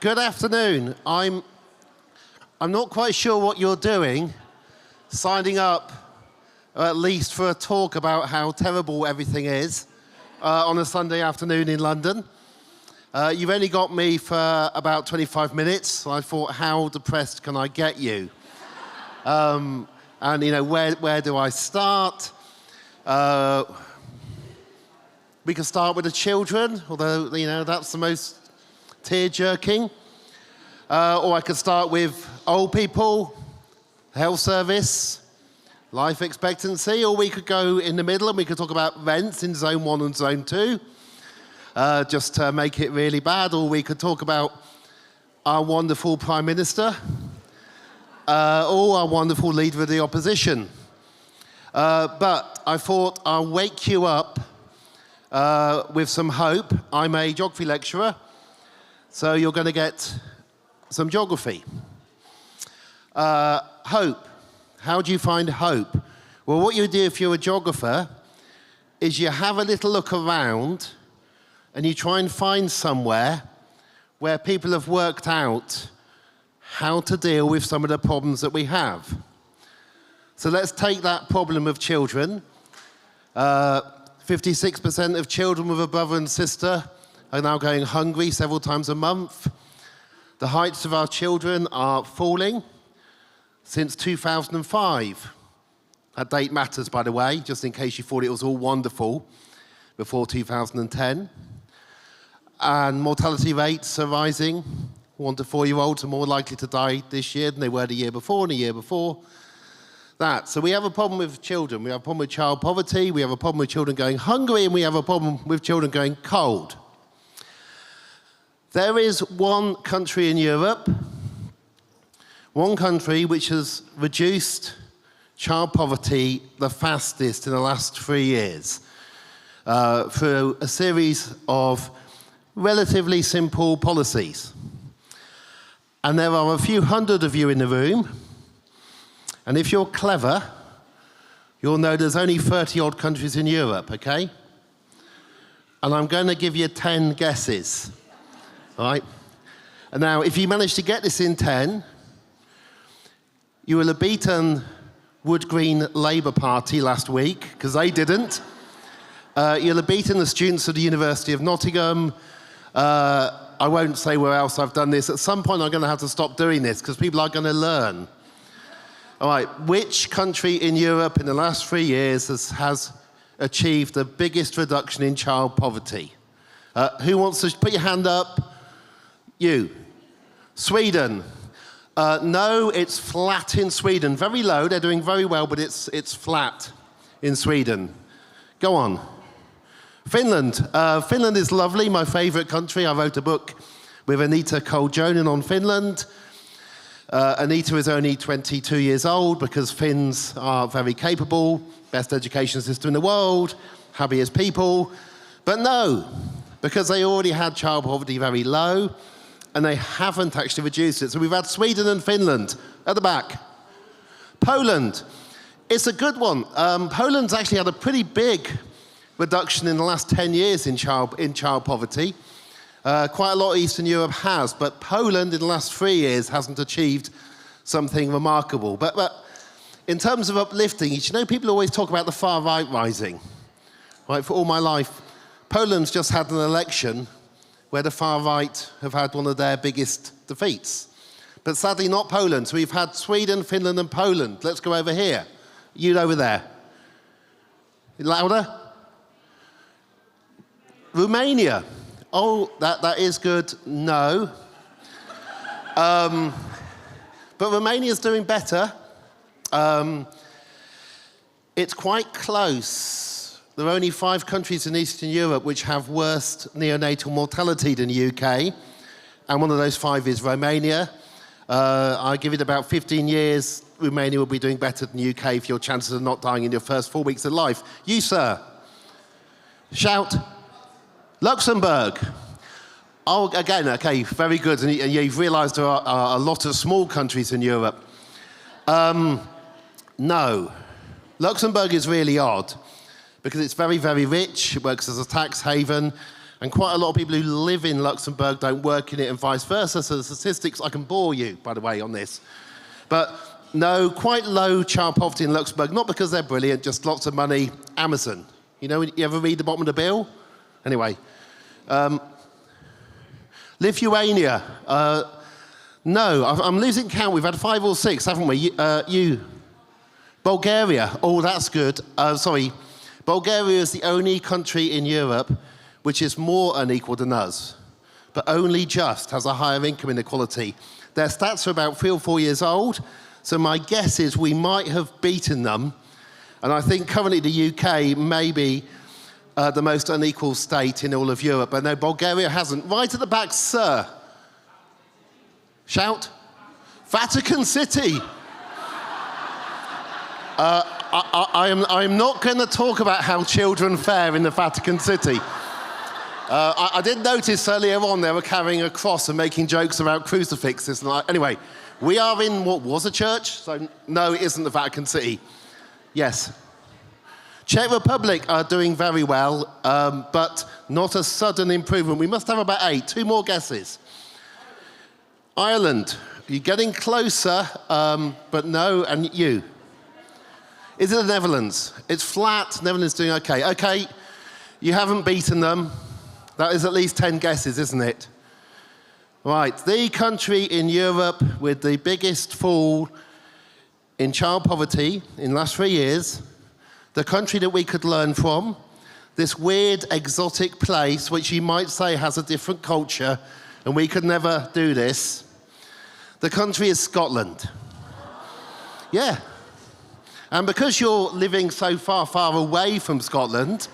Good afternoon. I'm not quite sure what you're doing, signing up at least for a talk about how terrible everything is on a Sunday afternoon in London. You've only got me for about 25 minutes, so I thought, how depressed can I get you? And where do I start? We can start with the children, although that's the most tear-jerking. Or I could start with old people, health service, life expectancy, or we could go in the middle and we could talk about rents in Zone 1 and Zone 2, just to make it really bad, or we could talk about our wonderful Prime Minister, or our wonderful Leader of the Opposition. But I thought I'll wake you up with some hope. I'm a geography lecturer, so you're going to get some geography. Hope. How do you find hope? Well, what you do if you're a geographer is you have a little look around and you try and find somewhere where people have worked out how to deal with some of the problems that we have. So let's take that problem of children. 56% of children with a brother and sister are now going hungry several times a month. The heights of our children are falling since 2005. That date matters, by the way, just in case you thought it was all wonderful before 2010. And mortality rates are rising. 1 to 4-year-olds are more likely to die this year than they were the year before and the year before that. So we have a problem with children. We have a problem with child poverty. We have a problem with children going hungry, and we have a problem with children going cold. There is one country in Europe, one country which has reduced child poverty the fastest in the last 3 years through a series of relatively simple policies. And there are a few hundred of you in the room, and if you're clever, you'll know there's only 30-odd countries in Europe, okay? And I'm going to give you 10 guesses. All right? And now, if you manage to get this in 10, you will have beaten Wood Green Labour Party last week, because they didn't. You'll have beaten the students of the University of Nottingham. I won't say where else I've done this. At some point, I'm going to have to stop doing this, because people are going to learn. All right, which country in Europe in the last 3 years has achieved the biggest reduction in child poverty? Who wants to put your hand up? You. Sweden. No, it's flat in Sweden. Very low, they're doing very well, but it's flat in Sweden. Go on. Finland. Finland is lovely, my favorite country. I wrote a book with Anita Cole-Jonen on Finland. Anita is only 22 years old because Finns are very capable, best education system in the world, happiest people. But no, because they already had child poverty very low, and they haven't actually reduced it. So we've had Sweden and Finland at the back. Poland, it's a good one. Poland's actually had a pretty big reduction in the last 10 years in child poverty. Quite a lot of Eastern Europe has, but Poland in the last 3 years hasn't achieved something remarkable. But in terms of uplifting, people always talk about the far right rising. Right, for all my life, Poland's just had an election where the far right have had one of their biggest defeats. But sadly not Poland. So we've had Sweden, Finland and Poland. Let's go over here. You over there. Louder. Romania. Oh, that is good. No. But Romania's doing better. It's quite close. There are only 5 countries in Eastern Europe which have worse neonatal mortality than the UK, and one of those 5 is Romania. I give it about 15 years, Romania will be doing better than the UK if your chances of not dying in your first 4 weeks of life. You, sir. Shout. Luxembourg. Oh, again, okay, very good. And you've realised there are a lot of small countries in Europe. No. Luxembourg is really odd because it's very, very rich. It works as a tax haven. And quite a lot of people who live in Luxembourg don't work in it and vice versa. So the statistics, I can bore you, by the way, on this. But no, quite low child poverty in Luxembourg, not because they're brilliant, just lots of money. Amazon. You know, you ever read the bottom of the bill? Anyway. Lithuania. No, I'm losing count. We've had 5 or 6, haven't we? Bulgaria. Oh, that's good. Sorry. Bulgaria is the only country in Europe which is more unequal than us, but only just has a higher income inequality. Their stats are about 3 or 4 years old, so my guess is we might have beaten them, and I think currently the UK may be the most unequal state in all of Europe, but no, Bulgaria hasn't. Right at the back, sir. Shout. Vatican City. I am not going to talk about how children fare in the Vatican City. I did notice earlier on they were carrying a cross and making jokes about crucifixes. Anyway, we are in what was a church, so no, it isn't the Vatican City. Yes. Czech Republic are doing very well, but not a sudden improvement. We must have about 8. 2 more guesses. Ireland, you're getting closer, but no, and you. Is it the Netherlands? It's flat, Netherlands doing okay. Okay, you haven't beaten them. That is at least 10 guesses, isn't it? Right, the country in Europe with the biggest fall in child poverty in the last 3 years, the country that we could learn from, this weird, exotic place which you might say has a different culture, and we could never do this. The country is Scotland. Yeah. And because you're living so far, far away from Scotland,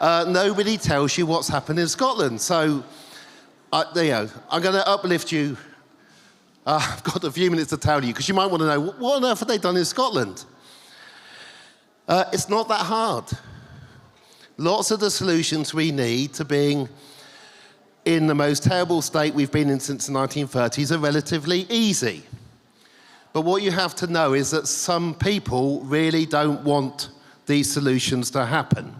nobody tells you what's happened in Scotland. So, there you go. I'm going to uplift you. I've got a few minutes to tell you, because you might want to know, what on earth have they done in Scotland? It's not that hard. Lots of the solutions we need to being in the most terrible state we've been in since the 1930s are relatively easy. But what you have to know is that some people really don't want these solutions to happen.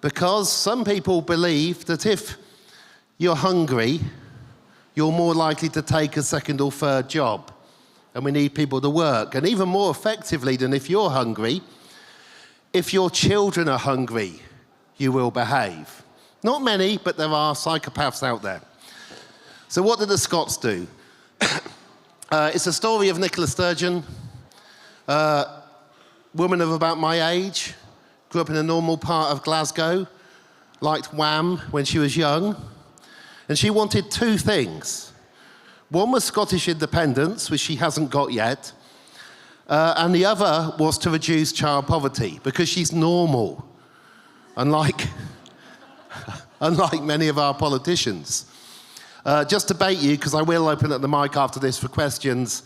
Because some people believe that if you're hungry, you're more likely to take a second or third job. And we need people to work. And even more effectively than if you're hungry, if your children are hungry, you will behave. Not many, but there are psychopaths out there. So what did the Scots do? It's a story of Nicola Sturgeon, woman of about my age, grew up in a normal part of Glasgow, liked Wham when she was young, and she wanted 2 things. One was Scottish independence, which she hasn't got yet, and the other was to reduce child poverty, because she's normal, unlike many of our politicians. Just to bait you, because I will open up the mic after this for questions,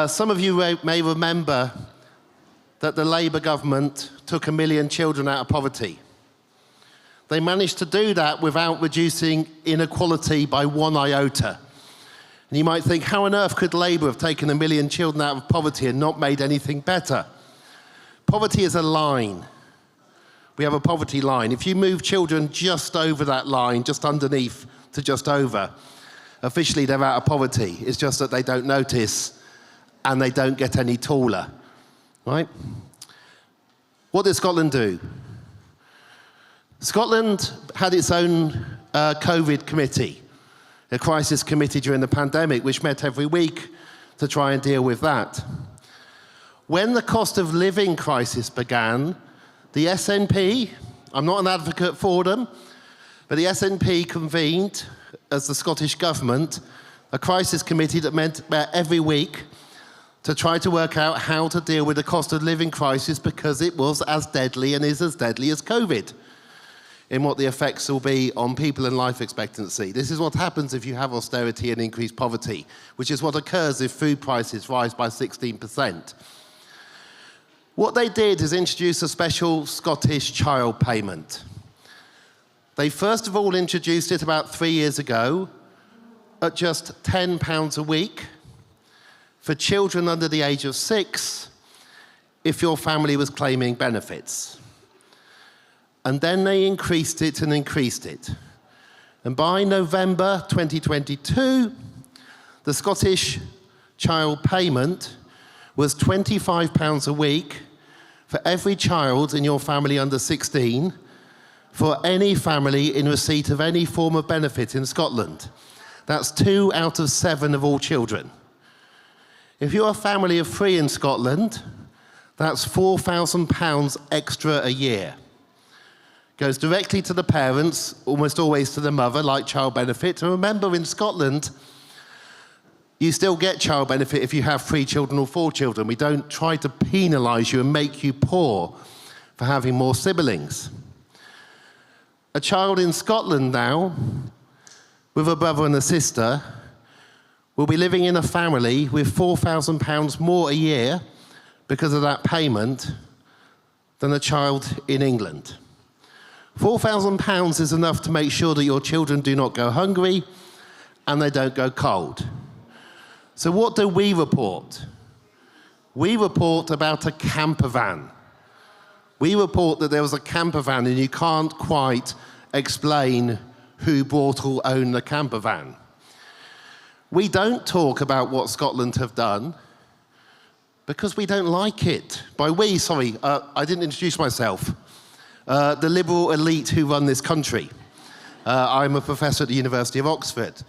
some of you may remember that the Labour government took 1 million children out of poverty. They managed to do that without reducing inequality by 1 iota. And you might think, how on earth could Labour have taken 1 million children out of poverty and not made anything better? Poverty is a line. We have a poverty line. If you move children just over that line, just underneath to just over, officially they're out of poverty. It's just that they don't notice and they don't get any taller, right? What did Scotland do? Scotland had its own COVID committee, a crisis committee during the pandemic, which met every week to try and deal with that. When the cost of living crisis began, the SNP, I'm not an advocate for them, but the SNP convened, as the Scottish government, a crisis committee that met every week to try to work out how to deal with the cost of living crisis, because it was as deadly and is as deadly as COVID in what the effects will be on people and life expectancy. This is what happens if you have austerity and increased poverty, which is what occurs if food prices rise by 16%. What they did is introduce a special Scottish child payment. They first of all introduced it about 3 years ago at just £10 a week for children under the age of 6 if your family was claiming benefits. And then they increased it and increased it. And by November 2022, the Scottish child payment was £25 a week for every child in your family under 16 for any family in receipt of any form of benefit in Scotland. That's 2 out of 7 of all children. If you're a family of 3 in Scotland, that's £4,000 extra a year. Goes directly to the parents, almost always to the mother, like child benefit. And remember, in Scotland, you still get child benefit if you have 3 children or 4 children. We don't try to penalise you and make you poor for having more siblings. A child in Scotland now, with a brother and a sister, will be living in a family with £4,000 more a year because of that payment than a child in England. £4,000 is enough to make sure that your children do not go hungry and they don't go cold. So what do we report? We report about a camper van. We report that there was a camper van and you can't quite explain who bought or owned the camper van. We don't talk about what Scotland have done because we don't like it. By we, sorry, I didn't introduce myself. The liberal elite who run this country. I'm a professor at the University of Oxford.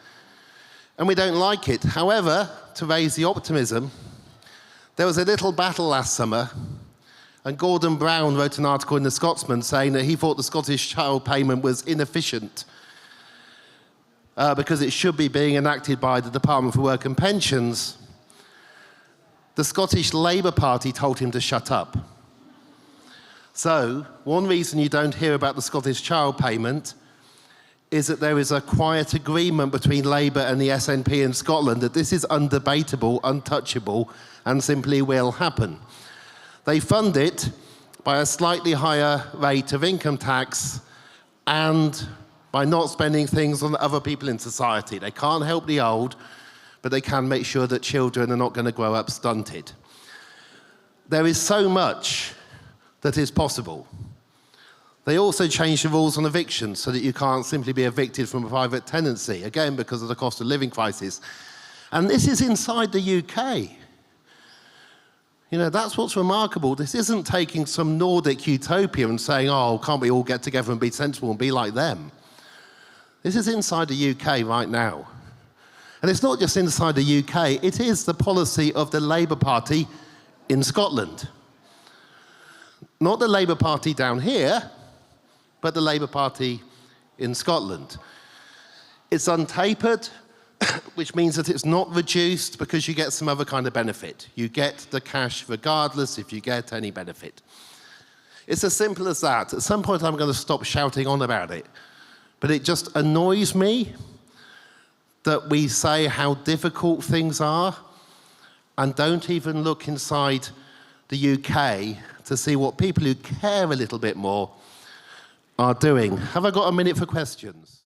And we don't like it. However, to raise the optimism, there was a little battle last summer, and Gordon Brown wrote an article in The Scotsman saying that he thought the Scottish child payment was inefficient because it should be being enacted by the Department for Work and Pensions. The Scottish Labour Party told him to shut up. So, one reason you don't hear about the Scottish child payment is that there is a quiet agreement between Labour and the SNP in Scotland that this is undebatable, untouchable, and simply will happen. They fund it by a slightly higher rate of income tax and by not spending things on other people in society. They can't help the old, but they can make sure that children are not going to grow up stunted. There is so much that is possible. They also changed the rules on eviction so that you can't simply be evicted from a private tenancy, again because of the cost of living crisis. And this is inside the UK. You know, that's what's remarkable. This isn't taking some Nordic utopia and saying, oh, can't we all get together and be sensible and be like them? This is inside the UK right now. And it's not just inside the UK, it is the policy of the Labour Party in Scotland. Not the Labour Party down here, but the Labour Party in Scotland. It's untapered, which means that it's not reduced because you get some other kind of benefit. You get the cash regardless if you get any benefit. It's as simple as that. At some point I'm going to stop shouting on about it, but it just annoys me that we say how difficult things are and don't even look inside the UK to see what people who care a little bit more are doing. Have I got a minute for questions?